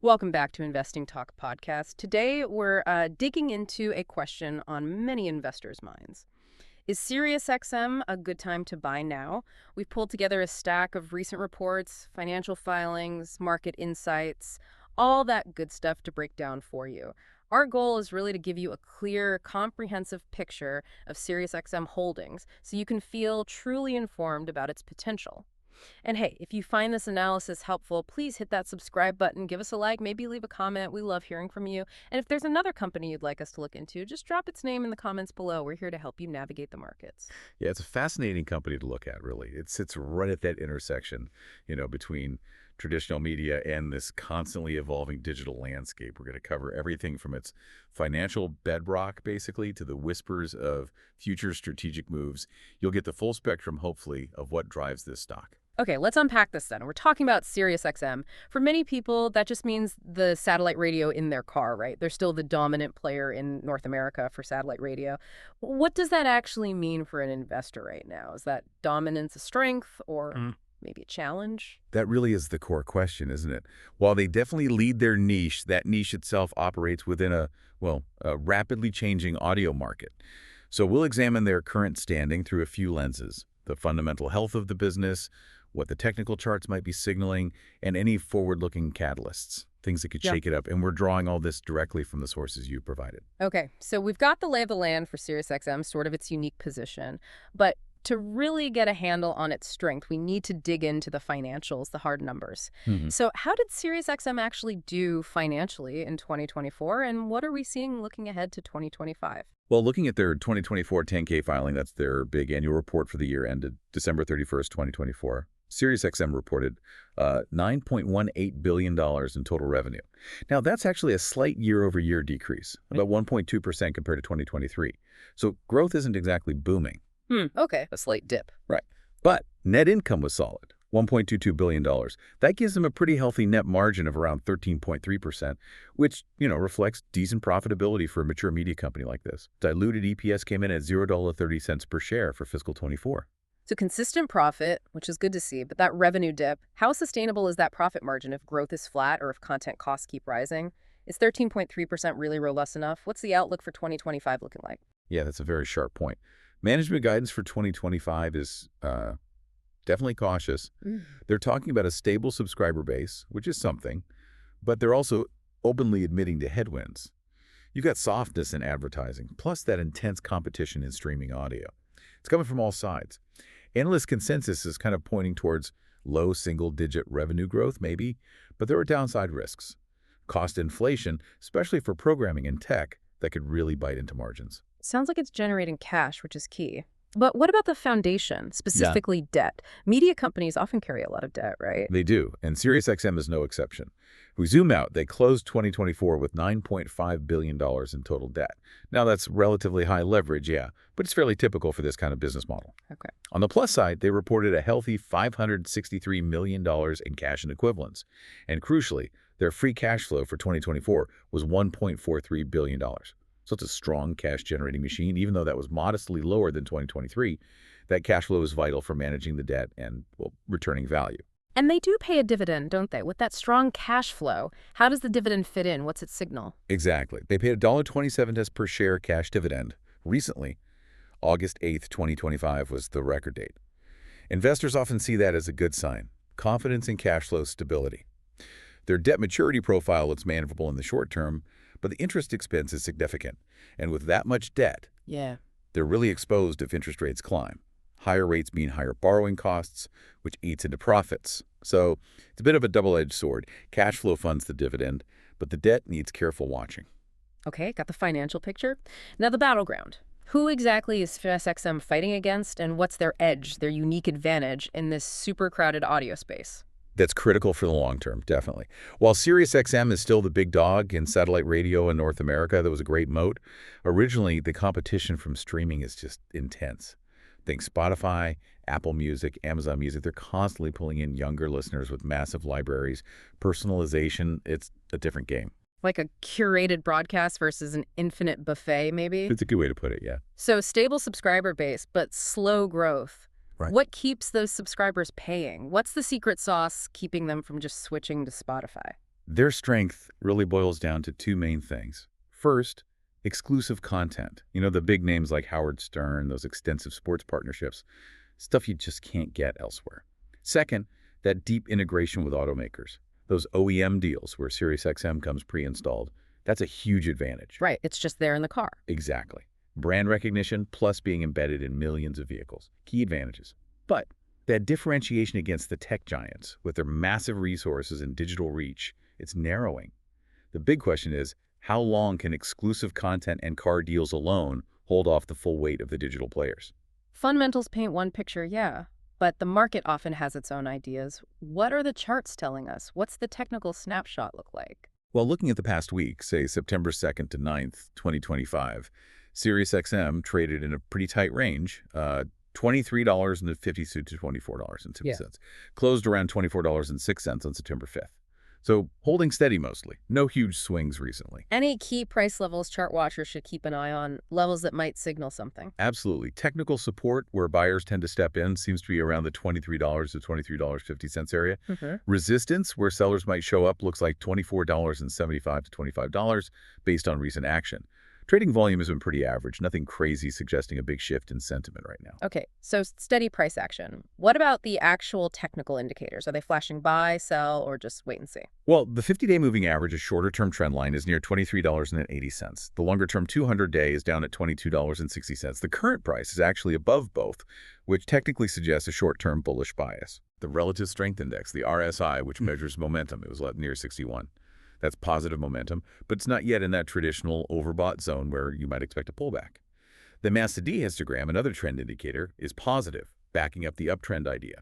Welcome back to Investing Talk podcast. Today, we're digging into a question on many investors' minds. Is SiriusXM a good time to buy now? We've pulled together a stack of recent reports, financial filings, market insights, all that good stuff to break down for you. Our goal is really to give you a clear, comprehensive picture of SiriusXM holdings so you can feel truly informed about its potential. And hey, if you find this analysis helpful, please hit that subscribe button, give us a like, maybe leave a comment. We love hearing from you. And if there's another company you'd like us to look into, just drop its name in the comments below. We're here to help you navigate the markets. Yeah, it's a fascinating company to look at, really. It sits right at that intersection, between traditional media and this constantly evolving digital landscape. We're going to cover everything from its financial bedrock, basically, to the whispers of future strategic moves. You'll get the full spectrum, hopefully, of what drives this stock. Okay, let's unpack this then. We're talking about SiriusXM. For many people, that just means the satellite radio in their car, right? They're still the dominant player in North America for satellite radio. What does that actually mean for an investor right now? Is that dominance a strength or maybe a challenge? That really is the core question, isn't it? While they definitely lead their niche, that niche itself operates within a rapidly changing audio market. So we'll examine their current standing through a few lenses: the fundamental health of the business, what the technical charts might be signaling, and any forward-looking catalysts, things that could shake it up. And we're drawing all this directly from the sources you provided. Okay, so we've got the lay of the land for SiriusXM, sort of its unique position. But to really get a handle on its strength, we need to dig into the financials, the hard numbers. So how did SiriusXM actually do financially in 2024, and what are we seeing looking ahead to 2025? Well, looking at their 2024 10K filing, that's their big annual report for the year ended December 31st, 2024. SiriusXM reported $9.18 billion in total revenue. Now, that's actually a slight year-over-year decrease, about 1.2% compared to 2023. So growth isn't exactly booming. Okay, a slight dip. Right. But net income was solid, $1.22 billion. That gives them a pretty healthy net margin of around 13.3%, which, reflects decent profitability for a mature media company like this. Diluted EPS came in at $0.30 per share for fiscal 24. So consistent profit, which is good to see, but that revenue dip, how sustainable is that profit margin if growth is flat or if content costs keep rising? Is 13.3% really robust enough? What's the outlook for 2025 looking like? Yeah, that's a very sharp point. Management guidance for 2025 is definitely cautious. They're talking about a stable subscriber base, which is something, but they're also openly admitting to headwinds. You've got softness in advertising, plus that intense competition in streaming audio. It's coming from all sides. Analyst consensus is kind of pointing towards low single-digit revenue growth, maybe, but there are downside risks. Cost inflation, especially for programming and tech, that could really bite into margins. Sounds like it's generating cash, which is key. But what about the foundation, specifically debt? Media companies often carry a lot of debt, right? They do, and SiriusXM is no exception. If we zoom out, they closed 2024 with $9.5 billion in total debt. Now, that's relatively high leverage, yeah, but it's fairly typical for this kind of business model. Okay. On the plus side, they reported a healthy $563 million in cash and equivalents. And crucially, their free cash flow for 2024 was $1.43 billion. So it's a strong cash-generating machine, even though that was modestly lower than 2023. That cash flow is vital for managing the debt and, returning value. And they do pay a dividend, don't they? With that strong cash flow, how does the dividend fit in? What's its signal? Exactly. They paid $1.27 per share cash dividend. Recently, August 8th, 2025 was the record date. Investors often see that as a good sign, confidence in cash flow stability. Their debt maturity profile looks manageable in the short term, but the interest expense is significant. And with that much debt, they're really exposed if interest rates climb. Higher rates mean higher borrowing costs, which eats into profits. So it's a bit of a double-edged sword. Cash flow funds the dividend, but the debt needs careful watching. Okay, got the financial picture. Now the battleground. Who exactly is SiriusXM fighting against, and what's their edge, their unique advantage in this super crowded audio space? That's critical for the long term, definitely. While SiriusXM is still the big dog in satellite radio in North America, that was a great moat, originally the competition from streaming is just intense. Think Spotify, Apple Music, Amazon Music, they're constantly pulling in younger listeners with massive libraries. Personalization, it's a different game. Like a curated broadcast versus an infinite buffet, maybe? It's a good way to put it, yeah. So stable subscriber base, but slow growth. Right. What keeps those subscribers paying? What's the secret sauce keeping them from just switching to Spotify? Their strength really boils down to two main things. First, exclusive content. You know, the big names like Howard Stern, those extensive sports partnerships, stuff you just can't get elsewhere. Second, that deep integration with automakers. Those OEM deals where SiriusXM comes pre-installed. That's a huge advantage. Right, it's just there in the car. Exactly. Brand recognition plus being embedded in millions of vehicles. Key advantages. But that differentiation against the tech giants with their massive resources and digital reach, it's narrowing. The big question is, how long can exclusive content and car deals alone hold off the full weight of the digital players? Fundamentals paint one picture, yeah. But the market often has its own ideas. What are the charts telling us? What's the technical snapshot look like? Well, looking at the past week, say September 2nd to 9th, 2025, SiriusXM traded in a pretty tight range, $23.50 to $24.50. Yeah. Closed around $24.06 on September 5th. So holding steady mostly. No huge swings recently. Any key price levels chart watchers should keep an eye on, levels that might signal something? Absolutely. Technical support, where buyers tend to step in, seems to be around the $23 to $23.50 area. Resistance, where sellers might show up, looks like $24.75 to $25 based on recent action. Trading volume has been pretty average, nothing crazy suggesting a big shift in sentiment right now. Okay, so steady price action. What about the actual technical indicators? Are they flashing buy, sell, or just wait and see? Well, the 50-day moving average, a shorter-term trend line, is near $23.80. The longer-term 200-day is down at $22.60. The current price is actually above both, which technically suggests a short-term bullish bias. The Relative Strength Index, the RSI, which measures momentum, it was near 61. That's positive momentum, but it's not yet in that traditional overbought zone where you might expect a pullback. The MACD histogram, another trend indicator, is positive, backing up the uptrend idea.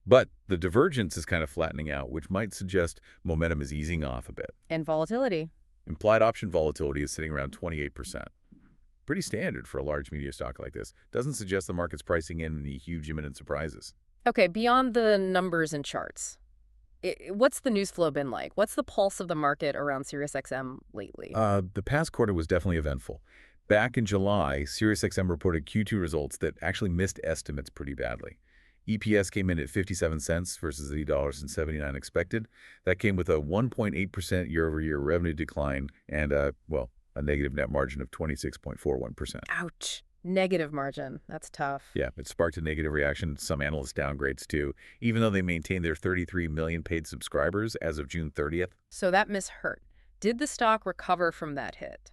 But the divergence is kind of flattening out, which might suggest momentum is easing off a bit. And volatility. Implied option volatility is sitting around 28%. Pretty standard for a large media stock like this. Doesn't suggest the market's pricing in any huge imminent surprises. Okay, beyond the numbers and charts, what's the news flow been like? What's the pulse of the market around SiriusXM lately? The past quarter was definitely eventful. Back in July, SiriusXM reported Q2 results that actually missed estimates pretty badly. EPS came in at 57 cents versus $8.79 expected. That came with a 1.8% year-over-year revenue decline and, a negative net margin of 26.41%. Ouch. Negative margin. That's tough. Yeah, it sparked a negative reaction. Some analyst downgrades, too, even though they maintained their 33 million paid subscribers as of June 30th. So that miss hurt. Did the stock recover from that hit?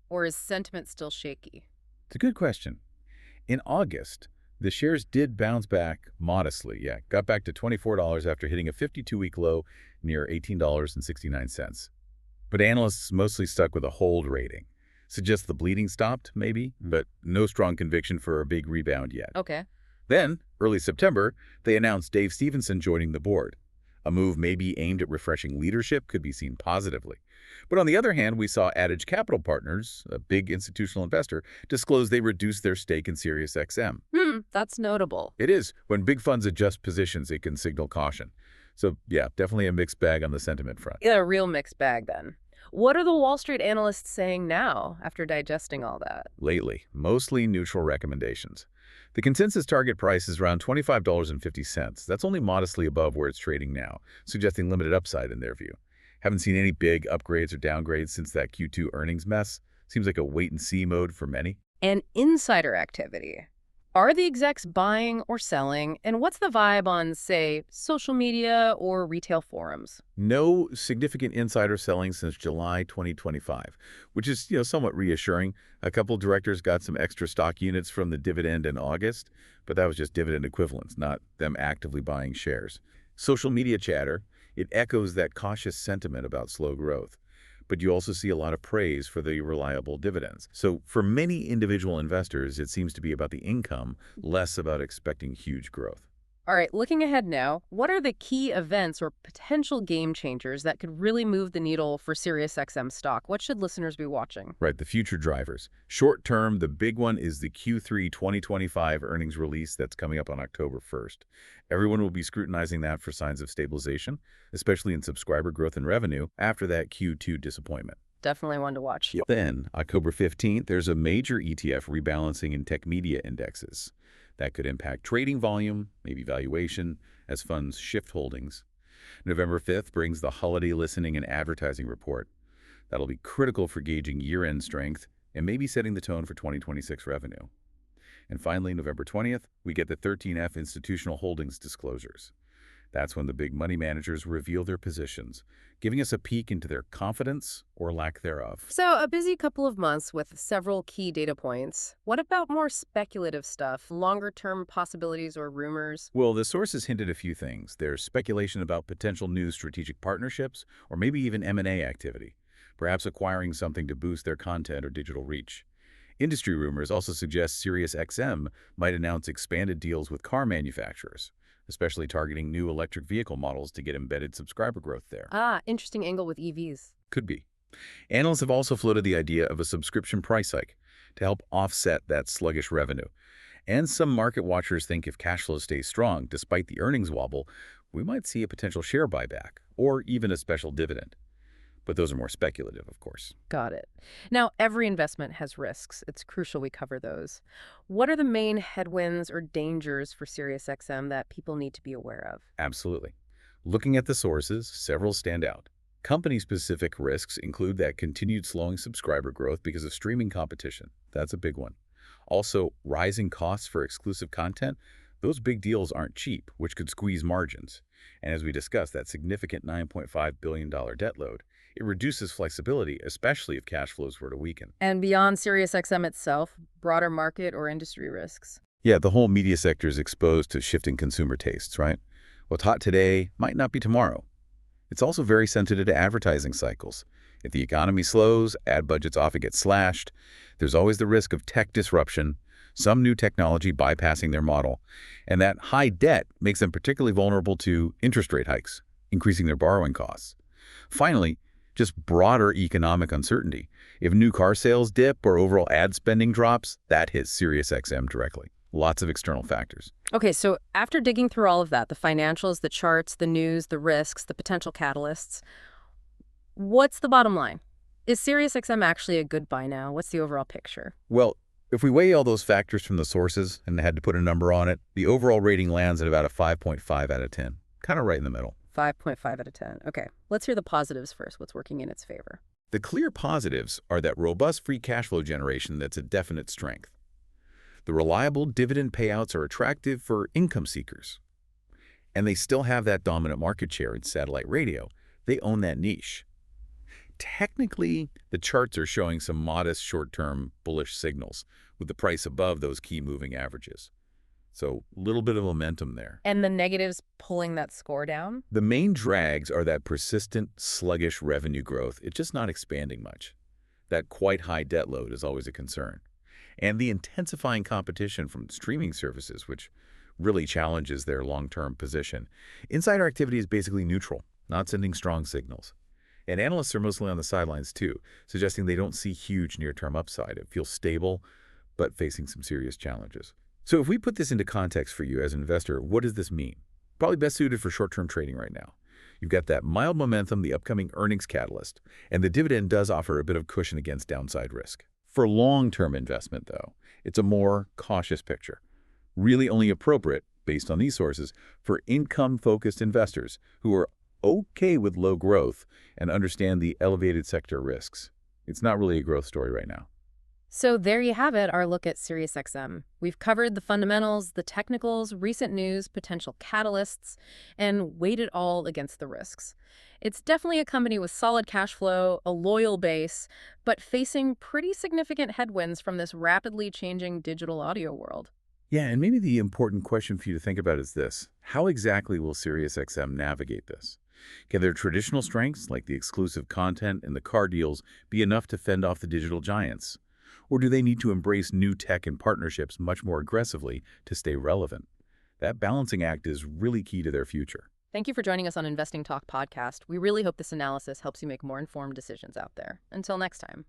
Or is sentiment still shaky? It's a good question. In August, the shares did bounce back modestly. Yeah, got back to $24 after hitting a 52-week low near $18.69. But analysts mostly stuck with a hold rating. Suggests the bleeding stopped, maybe, but no strong conviction for a big rebound yet. Okay. Then, early September, they announced Dave Stevenson joining the board. A move maybe aimed at refreshing leadership could be seen positively. But on the other hand, we saw Adage Capital Partners, a big institutional investor, disclose they reduced their stake in SiriusXM. That's notable. It is. When big funds adjust positions, it can signal caution. So, yeah, definitely a mixed bag on the sentiment front. Yeah, a real mixed bag then. What are the Wall Street analysts saying now after digesting all that? Lately, mostly neutral recommendations. The consensus target price is around $25.50. That's only modestly above where it's trading now, suggesting limited upside in their view. Haven't seen any big upgrades or downgrades since that Q2 earnings mess. Seems like a wait-and-see mode for many. And insider activity. Are the execs buying or selling? And what's the vibe on, say, social media or retail forums? No significant insider selling since July 2025, which is, somewhat reassuring. A couple directors got some extra stock units from the dividend in August, but that was just dividend equivalents, not them actively buying shares. Social media chatter, it echoes that cautious sentiment about slow growth. But you also see a lot of praise for the reliable dividends. So for many individual investors, it seems to be about the income, less about expecting huge growth. All right, looking ahead now, what are the key events or potential game changers that could really move the needle for SiriusXM stock? What should listeners be watching? Right, the future drivers. Short term, the big one is the Q3 2025 earnings release that's coming up on October 1st. Everyone will be scrutinizing that for signs of stabilization, especially in subscriber growth and revenue after that Q2 disappointment. Definitely one to watch. Yep. Then, October 15th, there's a major ETF rebalancing in tech media indexes. That could impact trading volume, maybe valuation, as funds shift holdings. November 5th brings the holiday listening and advertising report. That'll be critical for gauging year-end strength and maybe setting the tone for 2026 revenue. And finally, November 20th, we get the 13F institutional holdings disclosures. That's when the big money managers reveal their positions, giving us a peek into their confidence or lack thereof. So, a busy couple of months with several key data points. What about more speculative stuff, longer-term possibilities or rumors? Well, the sources hinted a few things. There's speculation about potential new strategic partnerships or maybe even M&A activity, perhaps acquiring something to boost their content or digital reach. Industry rumors also suggest Sirius might announce expanded deals with car manufacturers, especially targeting new electric vehicle models to get embedded subscriber growth there. Ah, interesting angle with EVs. Could be. Analysts have also floated the idea of a subscription price hike to help offset that sluggish revenue. And some market watchers think if cash flow stays strong despite the earnings wobble, we might see a potential share buyback or even a special dividend. But those are more speculative, of course. Got it. Now, every investment has risks. It's crucial we cover those. What are the main headwinds or dangers for SiriusXM that people need to be aware of? Absolutely. Looking at the sources, several stand out. Company-specific risks include that continued slowing subscriber growth because of streaming competition. That's a big one. Also, rising costs for exclusive content. Those big deals aren't cheap, which could squeeze margins. And as we discussed, that significant $9.5 billion debt load, it reduces flexibility, especially if cash flows were to weaken. And beyond SiriusXM itself, broader market or industry risks? Yeah, the whole media sector is exposed to shifting consumer tastes, right? What's hot today might not be tomorrow. It's also very sensitive to advertising cycles. If the economy slows, ad budgets often get slashed. There's always the risk of tech disruption, some new technology bypassing their model. And that high debt makes them particularly vulnerable to interest rate hikes, increasing their borrowing costs. Finally, just broader economic uncertainty. If new car sales dip or overall ad spending drops, that hits SiriusXM directly. Lots of external factors. Okay, so after digging through all of that, the financials, the charts, the news, the risks, the potential catalysts, what's the bottom line? Is SiriusXM actually a good buy now? What's the overall picture? Well, if we weigh all those factors from the sources and had to put a number on it, the overall rating lands at about a 5.5 out of 10. Kind of right in the middle. 5.5 out of 10. Okay, let's hear the positives first. What's working in its favor? The clear positives are that robust free cash flow generation that's a definite strength. The reliable dividend payouts are attractive for income seekers. And they still have that dominant market share in satellite radio. They own that niche. Technically, the charts are showing some modest short-term bullish signals with the price above those key moving averages. So a little bit of momentum there. And the negatives pulling that score down? The main drags are that persistent, sluggish revenue growth. It's just not expanding much. That quite high debt load is always a concern. And the intensifying competition from streaming services, which really challenges their long-term position. Insider activity is basically neutral, not sending strong signals. And analysts are mostly on the sidelines too, suggesting they don't see huge near-term upside. It feels stable, but facing some serious challenges. So if we put this into context for you as an investor, what does this mean? Probably best suited for short-term trading right now. You've got that mild momentum, the upcoming earnings catalyst, and the dividend does offer a bit of cushion against downside risk. For long-term investment, though, it's a more cautious picture. Really only appropriate, based on these sources, for income-focused investors who are okay with low growth and understand the elevated sector risks. It's not really a growth story right now. So there you have it, our look at SiriusXM. We've covered the fundamentals, the technicals, recent news, potential catalysts, and weighed it all against the risks. It's definitely a company with solid cash flow, a loyal base, but facing pretty significant headwinds from this rapidly changing digital audio world. Yeah, and maybe the important question for you to think about is this. How exactly will SiriusXM navigate this? Can their traditional strengths, like the exclusive content and the car deals, be enough to fend off the digital giants? Or do they need to embrace new tech and partnerships much more aggressively to stay relevant? That balancing act is really key to their future. Thank you for joining us on Investing Talk podcast. We really hope this analysis helps you make more informed decisions out there. Until next time.